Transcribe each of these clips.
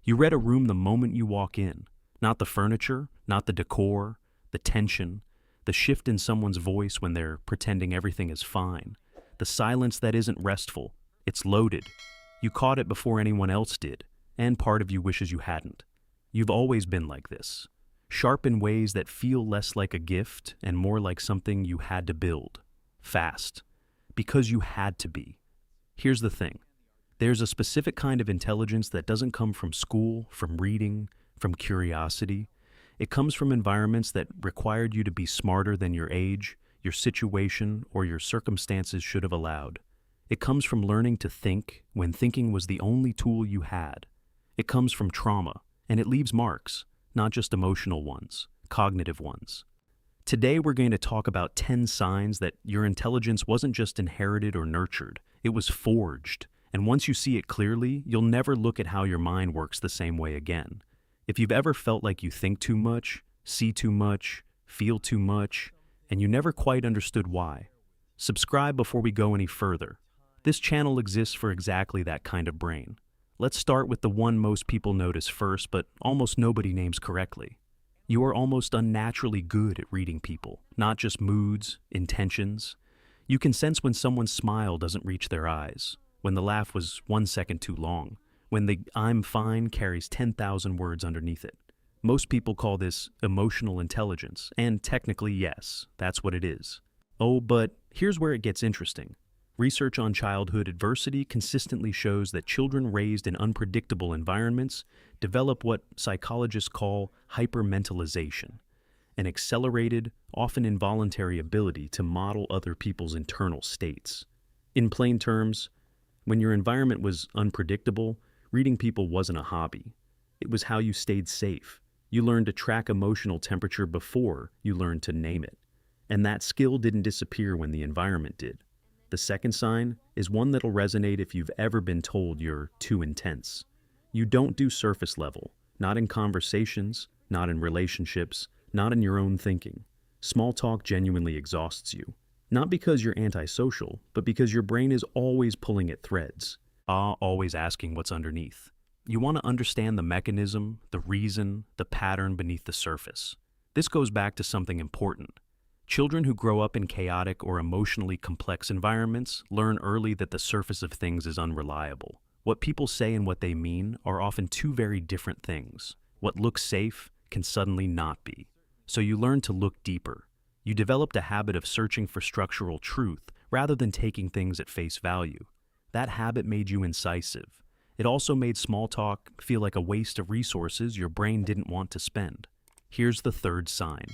You read a room the moment you walk in, not the furniture, not the decor, the tension, the shift in someone's voice when they're pretending everything is fine, the silence that isn't restful, it's loaded. You caught it before anyone else did, and part of you wishes you hadn't. You've always been like this, sharp in ways that feel less like a gift and more like something you had to build, fast, because you had to be. Here's the thing. There's a specific kind of intelligence that doesn't come from school, from reading, from curiosity. It comes from environments that required you to be smarter than your age, your situation, or your circumstances should have allowed. It comes from learning to think when thinking was the only tool you had. It comes from trauma, and it leaves marks, not just emotional ones, cognitive ones. Today we're going to talk about 10 signs that your intelligence wasn't just inherited or nurtured, it was forged. And once you see it clearly, you'll never look at how your mind works the same way again. If you've ever felt like you think too much, see too much, feel too much, and you never quite understood why, subscribe before we go any further. This channel exists for exactly that kind of brain. Let's start with the one most people notice first, but almost nobody names correctly. You are almost unnaturally good at reading people, not just moods, intentions. You can sense when someone's smile doesn't reach their eyes, when the laugh was 1 second too long, when the "I'm fine" carries 10,000 words underneath it. Most people call this emotional intelligence, and technically, yes, that's what it is. Oh, but here's where it gets interesting. Research on childhood adversity consistently shows that children raised in unpredictable environments develop what psychologists call hypermentalization, an accelerated, often involuntary ability to model other people's internal states. In plain terms, when your environment was unpredictable, reading people wasn't a hobby. It was how you stayed safe. You learned to track emotional temperature before you learned to name it. And that skill didn't disappear when the environment did. The second sign is one that'll resonate if you've ever been told you're too intense. You don't do surface level, not in conversations, not in relationships, not in your own thinking. Small talk genuinely exhausts you. Not because you're antisocial, but because your brain is always pulling at threads. Always asking what's underneath. You want to understand the mechanism, the reason, the pattern beneath the surface. This goes back to something important. Children who grow up in chaotic or emotionally complex environments learn early that the surface of things is unreliable. What people say and what they mean are often two very different things. What looks safe can suddenly not be. So you learn to look deeper. You developed a habit of searching for structural truth rather than taking things at face value. That habit made you incisive. It also made small talk feel like a waste of resources your brain didn't want to spend. Here's the third sign,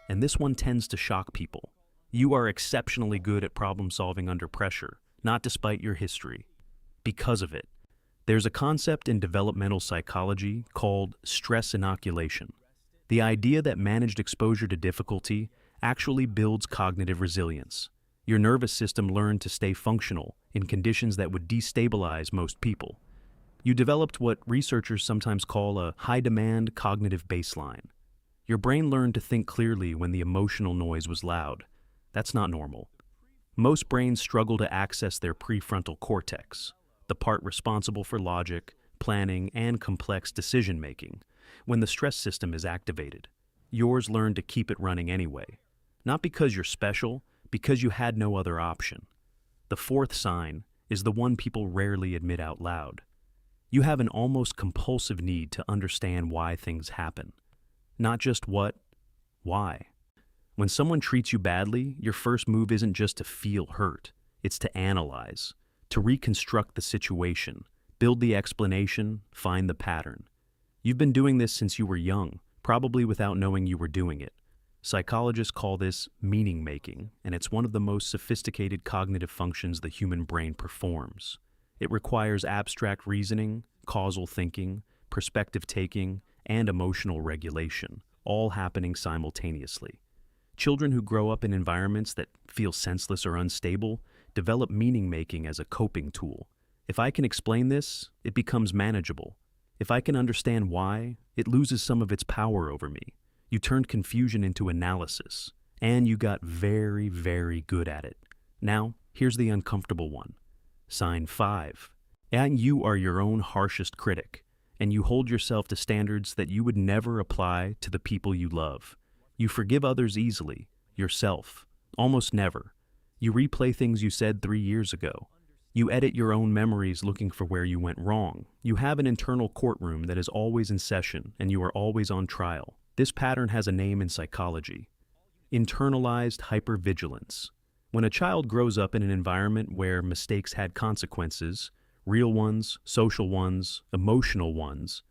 and this one tends to shock people. You are exceptionally good at problem solving under pressure, not despite your history. Because of it. There's a concept in developmental psychology called stress inoculation. The idea that managed exposure to difficulty actually builds cognitive resilience. Your nervous system learned to stay functional in conditions that would destabilize most people. You developed what researchers sometimes call a high-demand cognitive baseline. Your brain learned to think clearly when the emotional noise was loud. That's not normal. Most brains struggle to access their prefrontal cortex, the part responsible for logic, planning, and complex decision-making, when the stress system is activated. Yours learned to keep it running anyway. Not because you're special, because you had no other option. The fourth sign is the one people rarely admit out loud. You have an almost compulsive need to understand why things happen. Not just what, why. When someone treats you badly, your first move isn't just to feel hurt. It's to analyze, to reconstruct the situation, build the explanation, find the pattern. You've been doing this since you were young, probably without knowing you were doing it. Psychologists call this meaning making, and it's one of the most sophisticated cognitive functions the human brain performs. It requires abstract reasoning, causal thinking, perspective taking, and emotional regulation, all happening simultaneously. Children who grow up in environments that feel senseless or unstable develop meaning making as a coping tool. If I can explain this, it becomes manageable. If I can understand why, it loses some of its power over me. You turned confusion into analysis, and you got very, very good at it. Now, here's the uncomfortable one. Sign 5. And you are your own harshest critic. and you hold yourself to standards that you would never apply to the people you love. You forgive others easily, yourself, almost never. You replay things you said 3 years ago. You edit your own memories looking for where you went wrong. You have an internal courtroom that is always in session, and you are always on trial. This pattern has a name in psychology: internalized hypervigilance. When a child grows up in an environment where mistakes had consequences, real ones, social ones, emotional ones,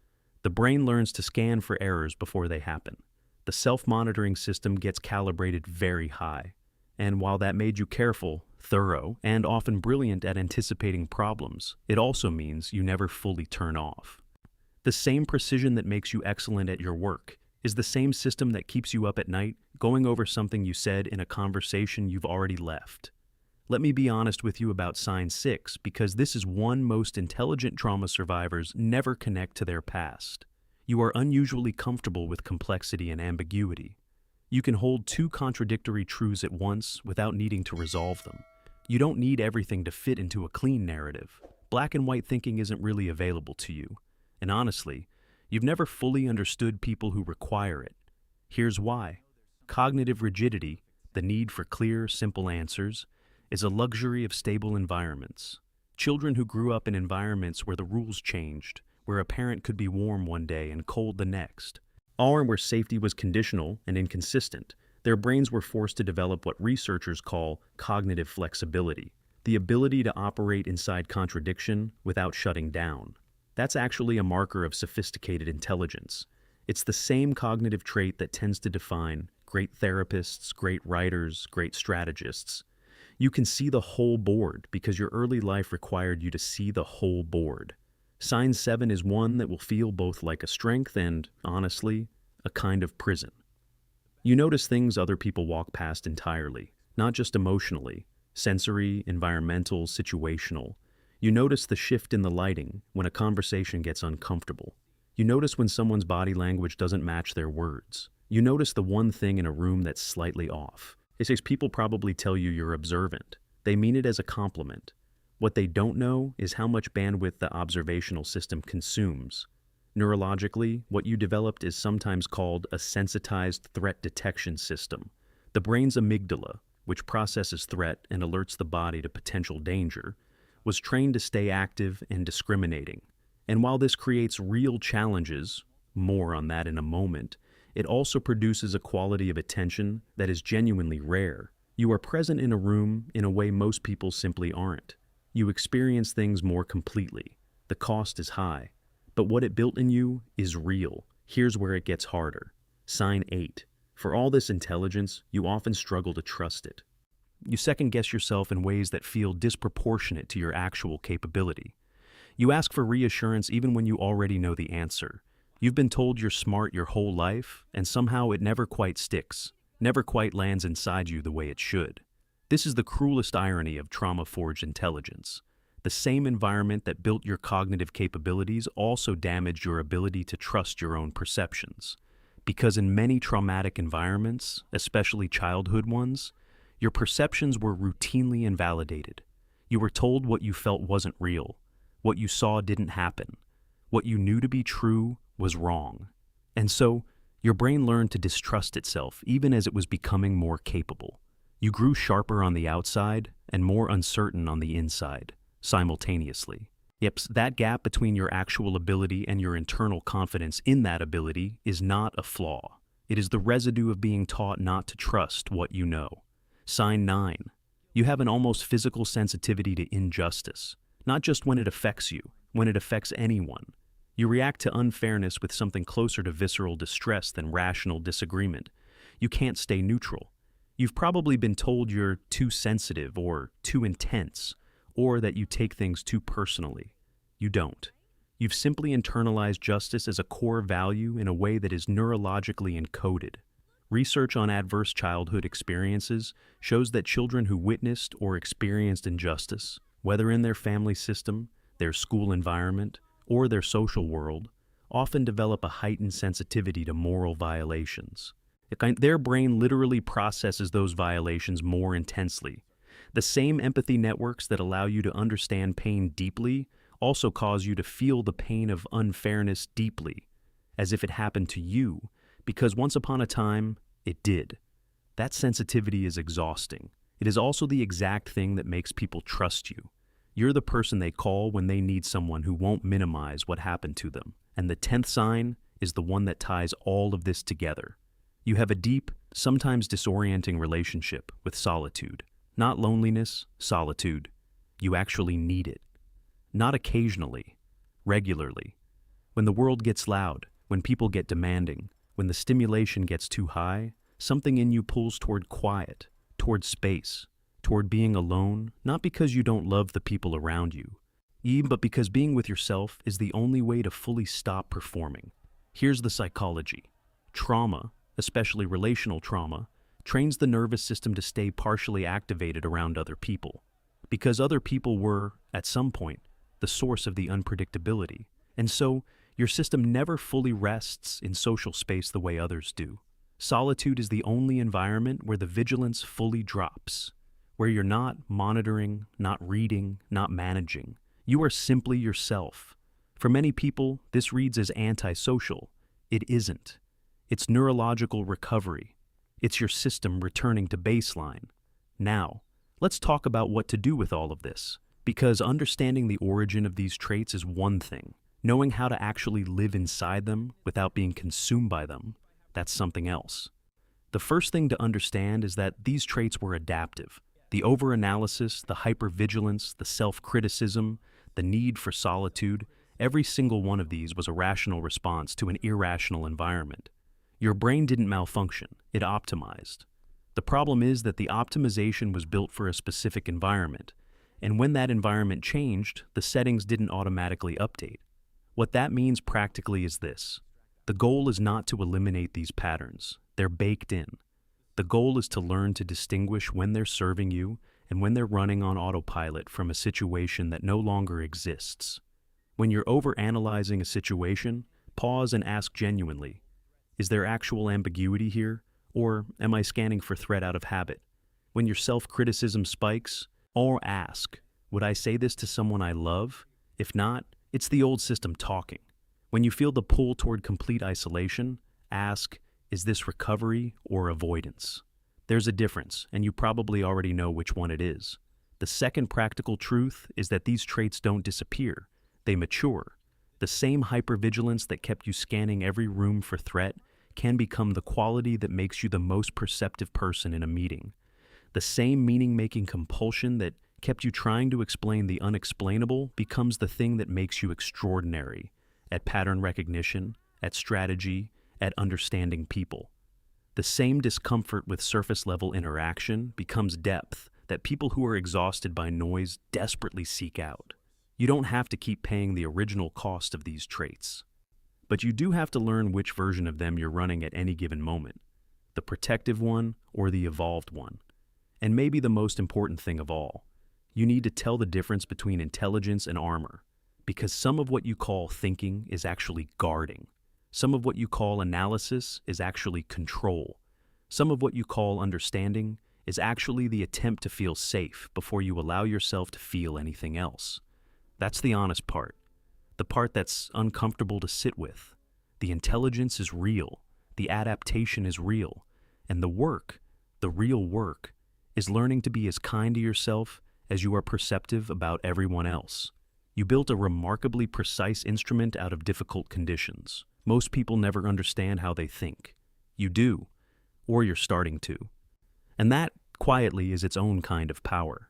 the brain learns to scan for errors before they happen. The self-monitoring system gets calibrated very high. And while that made you careful, thorough, and often brilliant at anticipating problems, it also means you never fully turn off. The same precision that makes you excellent at your work is the same system that keeps you up at night going over something you said in a conversation you've already left. Let me be honest with you about sign 6, because this is one most intelligent trauma survivors never connect to their past. You are unusually comfortable with complexity and ambiguity. You can hold two contradictory truths at once without needing to resolve them. You don't need everything to fit into a clean narrative. Black and white thinking isn't really available to you. And honestly, you've never fully understood people who require it. Here's why. Cognitive rigidity, the need for clear, simple answers, is a luxury of stable environments. Children who grew up in environments where the rules changed, where a parent could be warm one day and cold the next, or where safety was conditional and inconsistent, their brains were forced to develop what researchers call cognitive flexibility, the ability to operate inside contradiction without shutting down. That's actually a marker of sophisticated intelligence. It's the same cognitive trait that tends to define great therapists, great writers, great strategists. You can see the whole board because your early life required you to see the whole board. Sign 7 is one that will feel both like a strength and, honestly, a kind of prison. You notice things other people walk past entirely, not just emotionally, sensory, environmental, situational. You notice the shift in the lighting when a conversation gets uncomfortable. You notice when someone's body language doesn't match their words. You notice the one thing in a room that's slightly off. It says people probably tell you you're observant. They mean it as a compliment. What they don't know is how much bandwidth the observational system consumes. Neurologically, what you developed is sometimes called a sensitized threat detection system. The brain's amygdala, which processes threat and alerts the body to potential danger, was trained to stay active and discriminating. And while this creates real challenges, more on that in a moment, it also produces a quality of attention that is genuinely rare. You are present in a room in a way most people simply aren't. You experience things more completely. The cost is high. But what it built in you is real. Here's where it gets harder. Sign 8. For all this intelligence, you often struggle to trust it. You second-guess yourself in ways that feel disproportionate to your actual capability. You ask for reassurance even when you already know the answer. You've been told you're smart your whole life, and somehow it never quite sticks, never quite lands inside you the way it should. This is the cruelest irony of trauma-forged intelligence. The same environment that built your cognitive capabilities also damaged your ability to trust your own perceptions. Because in many traumatic environments, especially childhood ones, your perceptions were routinely invalidated. You were told what you felt wasn't real, what you saw didn't happen, what you knew to be true was wrong. And so, your brain learned to distrust itself even as it was becoming more capable. You grew sharper on the outside and more uncertain on the inside, simultaneously. Yep, that gap between your actual ability and your internal confidence in that ability is not a flaw. It is the residue of being taught not to trust what you know. Sign 9. You have an almost physical sensitivity to injustice, not just when it affects you, when it affects anyone. You react to unfairness with something closer to visceral distress than rational disagreement. You can't stay neutral. You've probably been told you're too sensitive or too intense, or that you take things too personally. You don't. You've simply internalized justice as a core value in a way that is neurologically encoded. Research on adverse childhood experiences shows that children who witnessed or experienced injustice, whether in their family system, their school environment, or their social world, often develop a heightened sensitivity to moral violations. Their brain literally processes those violations more intensely. The same empathy networks that allow you to understand pain deeply also cause you to feel the pain of unfairness deeply, as if it happened to you, because once upon a time, it did. That sensitivity is exhausting. It is also the exact thing that makes people trust you. You're the person they call when they need someone who won't minimize what happened to them. And the 10th sign is the one that ties all of this together. You have a deep, sometimes disorienting relationship with solitude. Not loneliness, solitude. You actually need it. Not occasionally, regularly. When the world gets loud, when people get demanding, when the stimulation gets too high, something in you pulls toward quiet, toward space, toward being alone, not because you don't love the people around you, but because being with yourself is the only way to fully stop performing. Here's the psychology. Trauma, especially relational trauma, trains the nervous system to stay partially activated around other people, because other people were, at some point, the source of the unpredictability. And so, your system never fully rests in social space the way others do. Solitude is the only environment where the vigilance fully drops, where you're not monitoring, not reading, not managing. You are simply yourself. For many people, this reads as antisocial. It isn't. It's neurological recovery. It's your system returning to baseline. Now, let's talk about what to do with all of this, because understanding the origin of these traits is one thing. Knowing how to actually live inside them without being consumed by them, that's something else. The first thing to understand is that these traits were adaptive. The overanalysis, the hypervigilance, the self-criticism, the need for solitude, every single one of these was a rational response to an irrational environment. Your brain didn't malfunction, it optimized. The problem is that the optimization was built for a specific environment, and when that environment changed, the settings didn't automatically update. What that means practically is this. The goal is not to eliminate these patterns. They're baked in. The goal is to learn to distinguish when they're serving you and when they're running on autopilot from a situation that no longer exists. When you're overanalyzing a situation, pause and ask genuinely, is there actual ambiguity here, or am I scanning for threat out of habit? When your self-criticism spikes, or ask, would I say this to someone I love? If not, it's the old system talking. When you feel the pull toward complete isolation, ask, is this recovery or avoidance? There's a difference, and you probably already know which one it is. The second practical truth is that these traits don't disappear. They mature. The same hypervigilance that kept you scanning every room for threat can become the quality that makes you the most perceptive person in a meeting. The same meaning-making compulsion that kept you trying to explain the unexplainable becomes the thing that makes you extraordinary at pattern recognition, at strategy, at understanding people. The same discomfort with surface-level interaction becomes depth that people who are exhausted by noise desperately seek out. You don't have to keep paying the original cost of these traits, but you do have to learn which version of them you're running at any given moment, the protective one or the evolved one. And maybe the most important thing of all, you need to tell the difference between intelligence and armor, because some of what you call thinking is actually guarding. Some of what you call analysis is actually control. Some of what you call understanding is actually the attempt to feel safe before you allow yourself to feel anything else. That's the honest part, the part that's uncomfortable to sit with. The intelligence is real, the adaptation is real, and the work, the real work, is learning to be as kind to yourself as you are perceptive about everyone else. You built a remarkably precise instrument out of difficult conditions. Most people never understand how they think. You do, or you're starting to. And that, quietly, is its own kind of power.